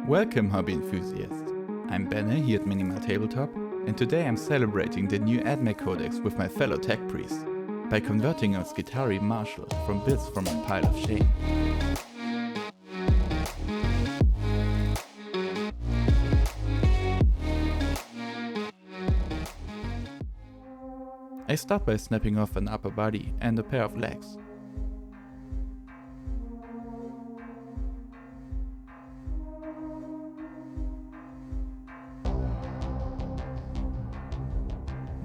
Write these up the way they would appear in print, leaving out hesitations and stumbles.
Welcome hobby enthusiasts! I'm Benne here at Minimal Tabletop, and today I'm celebrating the new AdMech Codex with my fellow tech priests by converting a Skitarii Marshal from bits from my pile of shame. I start by snapping off an upper body and a pair of legs.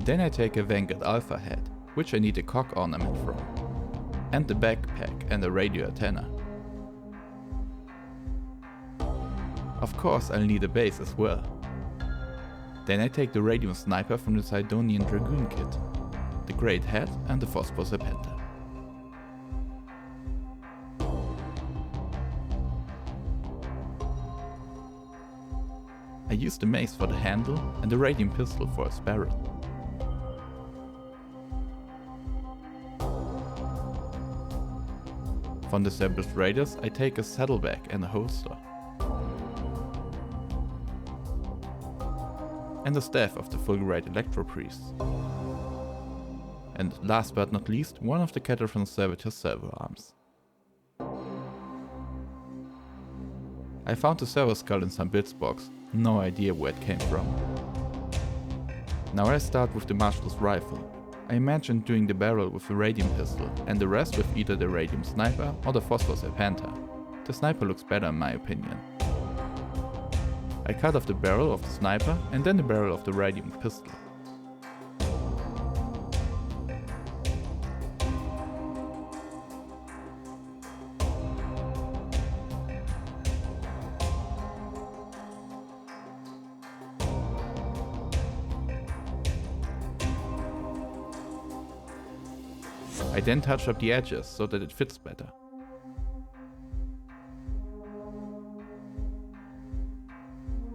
Then I take a Vanguard Alpha head, which I need a cock ornament from, and the backpack and a radio antenna. Of course I'll need a base as well. Then I take the radium sniper from the Sidonian Dragoon kit, the great head and the Phosphor Serpenta. I use the mace for the handle and the radium pistol for its barrel. From the established raiders I take a saddlebag and a holster. And the staff of the full-grade Electro Priests. And last but not least, one of the Caterpillar Servitor's servo arms. I found the servo skull in some bits box, no idea where it came from. Now I start with the Marshal's rifle. I imagined doing the barrel with the radium pistol and the rest with either the radium sniper or the Phosphor Serpenta. The sniper looks better in my opinion. I cut off the barrel of the sniper and then the barrel of the radium pistol. I then touch up the edges so that it fits better.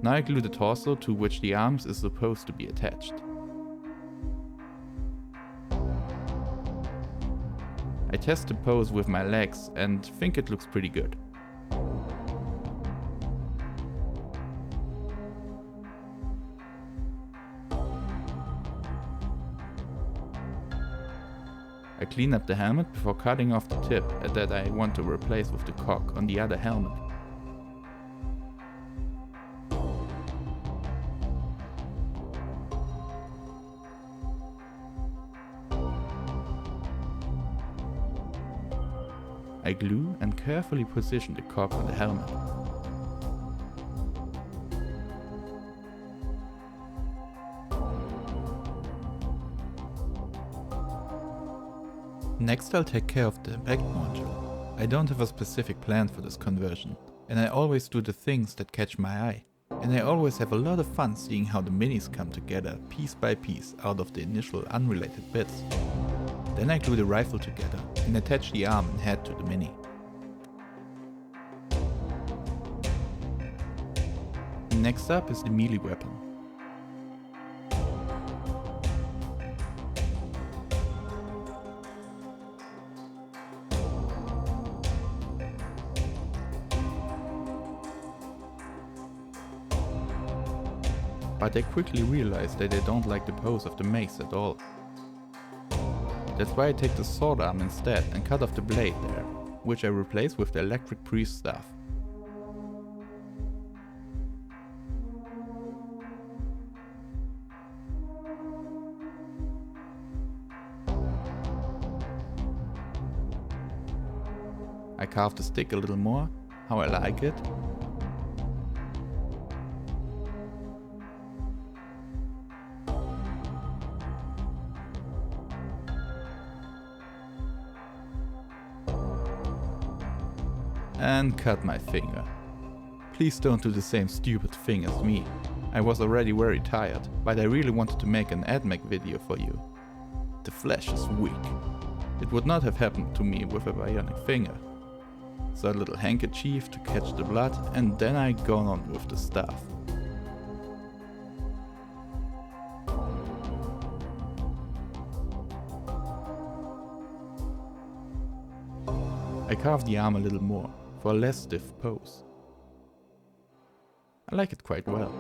Now I glue the torso to which the arms is supposed to be attached. I test the pose with my legs and think it looks pretty good. I clean up the helmet before cutting off the tip that I want to replace with the cock on the other helmet. I glue and carefully position the cock on the helmet. Next I'll take care of the back module. I don't have a specific plan for this conversion, and I always do the things that catch my eye. And I always have a lot of fun seeing how the minis come together piece by piece out of the initial unrelated bits. Then I glue the rifle together and attach the arm and head to the mini. Next up is the melee weapon. But I quickly realized that I don't like the pose of the mace at all. That's why I take the sword arm instead and cut off the blade there, which I replace with the electric priest staff. I carve the stick a little more, how I like it. And cut my finger. Please don't do the same stupid thing as me. I was already very tired, but I really wanted to make an AdMech video for you. The flesh is weak. It would not have happened to me with a bionic finger. So a little handkerchief to catch the blood, and then I go on with the staff. I carve the arm a little more, for a less stiff pose. I like it quite well.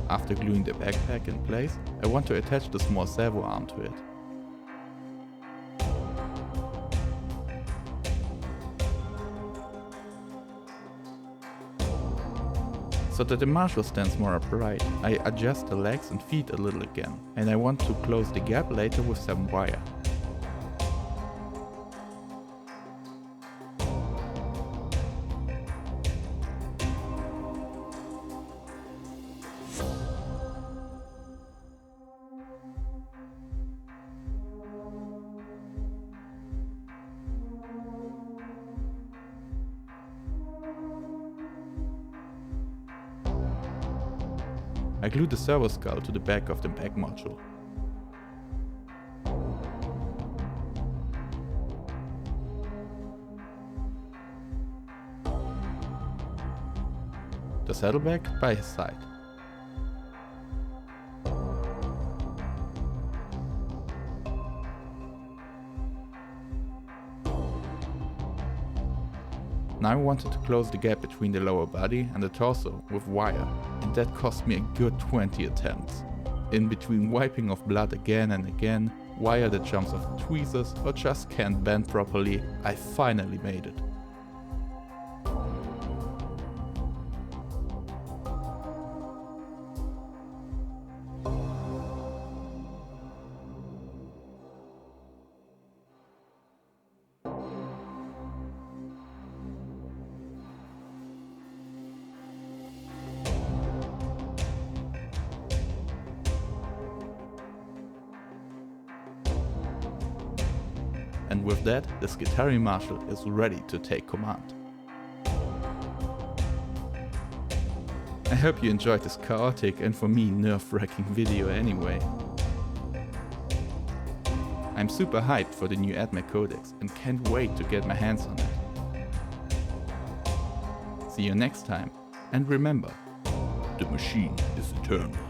After gluing the backpack in place, I want to attach the small servo arm to it. So that the Marshal stands more upright, I adjust the legs and feet a little again, and I want to close the gap later with some wire. I glue the servo skull to the back of the back module. The saddlebag by his side. Now I wanted to close the gap between the lower body and the torso with wire, and that cost me a good 20 attempts. In between wiping off blood again and again, wire that jumps off the tweezers or just can't bend properly, I finally made it. And with that, the Skitarii Marshal is ready to take command. I hope you enjoyed this chaotic and for me nerve-wracking video anyway. I'm super hyped for the new AdMech Codex and can't wait to get my hands on it. See you next time, and remember, the machine is eternal.